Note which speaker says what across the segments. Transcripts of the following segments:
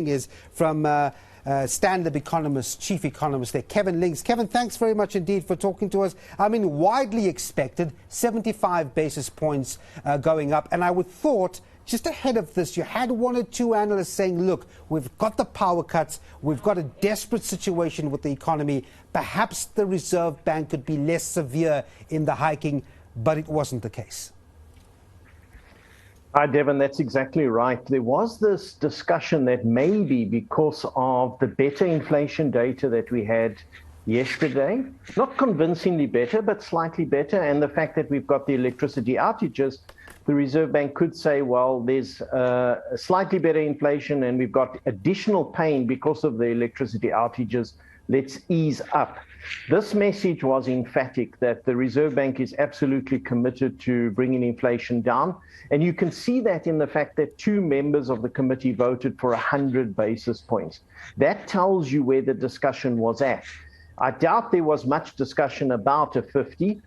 Speaker 1: Is from Stanlib economist, chief economist there, Kevin Lings. Kevin, thanks very much indeed for talking to us. I mean, widely expected, 75 basis points going up. And I would thought, just ahead of this, you had one or two analysts saying, look, we've got the power cuts, we've got a desperate situation with the economy. Perhaps the Reserve Bank could be less severe in the hiking, but it wasn't the case.
Speaker 2: Hi, Devan, that's exactly right. There was this discussion that maybe because of the better inflation data that we had yesterday, not convincingly better, but slightly better, and the fact that we've got the electricity outages, the Reserve Bank could say, well, there's a slightly better inflation and we've got additional pain because of the electricity outages. Let's ease up. This message was emphatic that the Reserve Bank is absolutely committed to bringing inflation down. And you can see that in the fact that two members of the committee voted for 100 basis points. That tells you where the discussion was at. I doubt there was much discussion about a 50.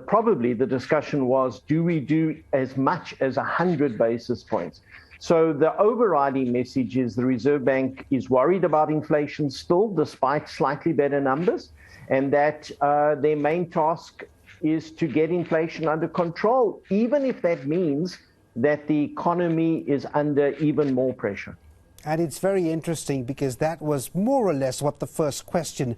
Speaker 2: Probably the discussion was, do we do as much as 100 basis points? So the overriding message is the Reserve Bank is worried about inflation still, despite slightly better numbers, and that their main task is to get inflation under control, even if that means that the economy is under even more pressure.
Speaker 1: And it's very interesting because that was more or less what the first question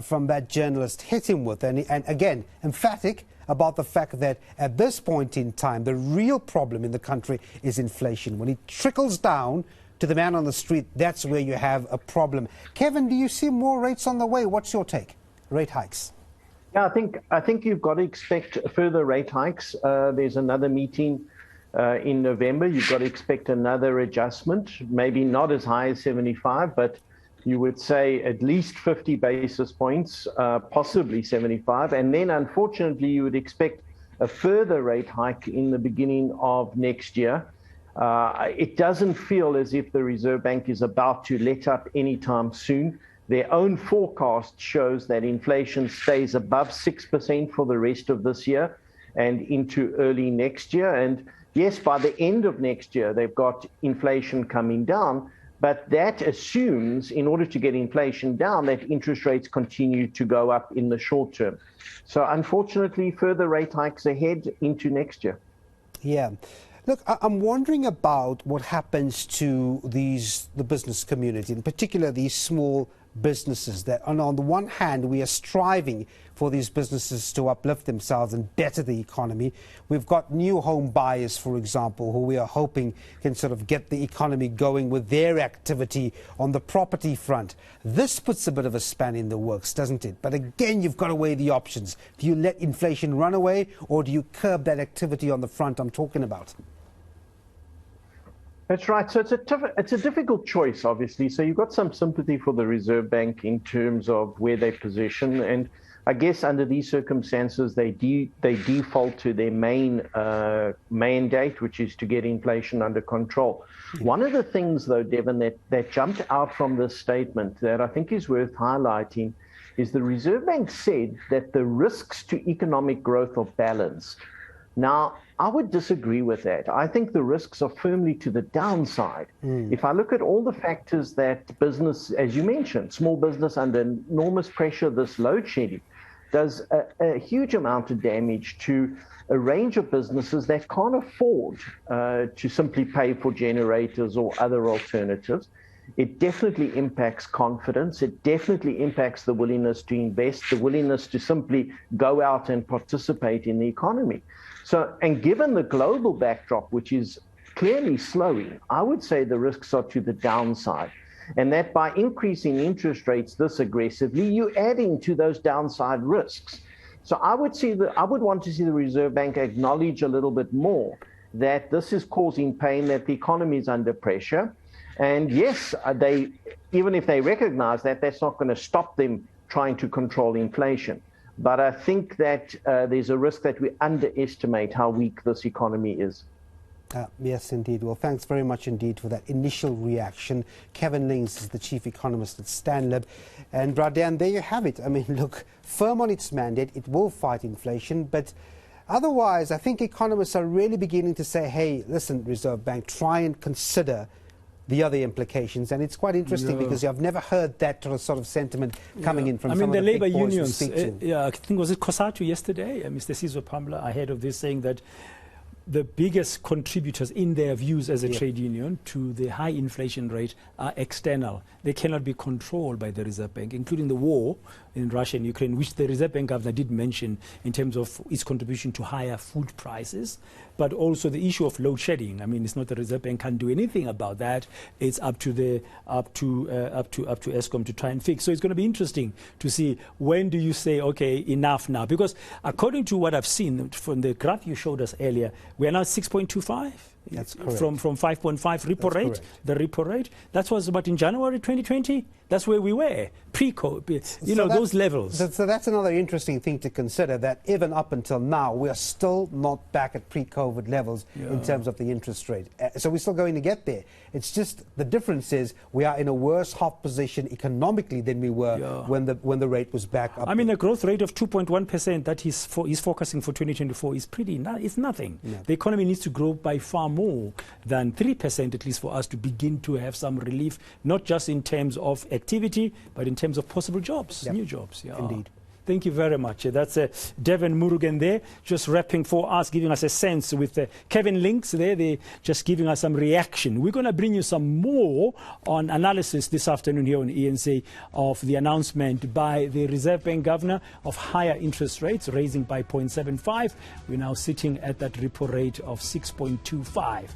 Speaker 1: from that journalist hit him with. And again, emphatic about the fact that at this point in time, the real problem in the country is inflation. When it trickles down to the man on the street, that's where you have a problem. Kevin, do you see more rates on the way? What's your take? Rate hikes?
Speaker 2: Yeah, I think you've got to expect further rate hikes. There's another meeting in November. You've got to expect another adjustment, maybe not as high as 75, but you would say at least 50 basis points, possibly 75. And then, unfortunately, you would expect a further rate hike in the beginning of next year. It doesn't feel as if the Reserve Bank is about to let up anytime soon. Their own forecast shows that inflation stays above 6% for the rest of this year and into early next year. And yes, by the end of next year, they've got inflation coming down. But that assumes, in order to get inflation down, that interest rates continue to go up in the short term. So unfortunately, further rate hikes ahead into next year.
Speaker 1: Yeah. Look, I'm wondering about what happens to the business community, in particular these small businesses that, on the one hand, we are striving for these businesses to uplift themselves and better the economy. We've got new home buyers, for example, who we are hoping can sort of get the economy going with their activity on the property front. This puts a bit of a span in the works, doesn't it? But again, you've got to weigh the options. Do you let inflation run away, or do you curb that activity on the front I'm talking about?
Speaker 2: That's right. So it's a difficult choice, obviously. So you've got some sympathy for the Reserve Bank in terms of where they position. And I guess under these circumstances, they default to their main mandate, which is to get inflation under control. One of the things, though, Devan, that jumped out from this statement that I think is worth highlighting is the Reserve Bank said that the risks to economic growth are balanced. Now, I would disagree with that. I think the risks are firmly to the downside. If I look at all the factors that business, as you mentioned, small business under enormous pressure, this load shedding does a huge amount of damage to a range of businesses that can't afford to simply pay for generators or other alternatives. It definitely impacts confidence. It definitely impacts the willingness to invest, the willingness to simply go out and participate in the economy. So, and given the global backdrop, which is clearly slowing, I would say the risks are to the downside. And that by increasing interest rates this aggressively, you're adding to those downside risks. So I would want to see the Reserve Bank acknowledge a little bit more that this is causing pain, that the economy is under pressure. And yes, even if they recognize that, that's not going to stop them trying to control inflation. But I think that there's a risk that we underestimate how weak this economy is.
Speaker 1: Yes, indeed. Well, thanks very much indeed for that initial reaction. Kevin Lings is the chief economist at Stanlib. And Bradan, there you have it. I mean, look, firm on its mandate, it will fight inflation, but otherwise, I think economists are really beginning to say, hey, listen, Reserve Bank, try and consider the other implications. And it's quite interesting because I've never heard that sort of sentiment coming in from some of the
Speaker 3: labor
Speaker 1: big boys
Speaker 3: unions.
Speaker 1: we speak to.
Speaker 3: I think was it Kosatu yesterday, Mr. Sizwe Pamla, ahead of this, saying that the biggest contributors in their views as a trade union to the high inflation rate are external. They cannot be controlled by the Reserve Bank, including the war in Russia and Ukraine, which the Reserve Bank governor did mention in terms of its contribution to higher food prices, but also the issue of load shedding. I mean, it's not the Reserve Bank can't do anything about that. It's up to Eskom to try and fix. So it's going to be interesting to see when do you say, okay, enough now? Because according to what I've seen from the graph you showed us earlier, we are now 6.25.
Speaker 1: That's correct.
Speaker 3: From 5.5 repo rate,
Speaker 1: correct.
Speaker 3: the repo rate. That was about in January 2020. That's where we were, pre-COVID, those levels.
Speaker 1: So that's another interesting thing to consider, that even up until now, we are still not back at pre-COVID levels in terms of the interest rate. So we're still going to get there. It's just the difference is we are in a worse half position economically than we were when the rate was back up.
Speaker 3: I mean, a growth rate of 2.1% that he's forecasting for 2024 is it's nothing. No. The economy needs to grow by far more than 3%, at least for us to begin to have some relief, not just in terms of activity, but in terms of possible jobs, new jobs. Yeah.
Speaker 1: Indeed.
Speaker 3: Thank you very much. That's Devan Murugan there, just wrapping for us, giving us a sense with Kevin Lings there, they just giving us some reaction. We're going to bring you some more on analysis this afternoon here on eNCA of the announcement by the Reserve Bank governor of higher interest rates, raising by 0.75. We're now sitting at that repo rate of 6.25.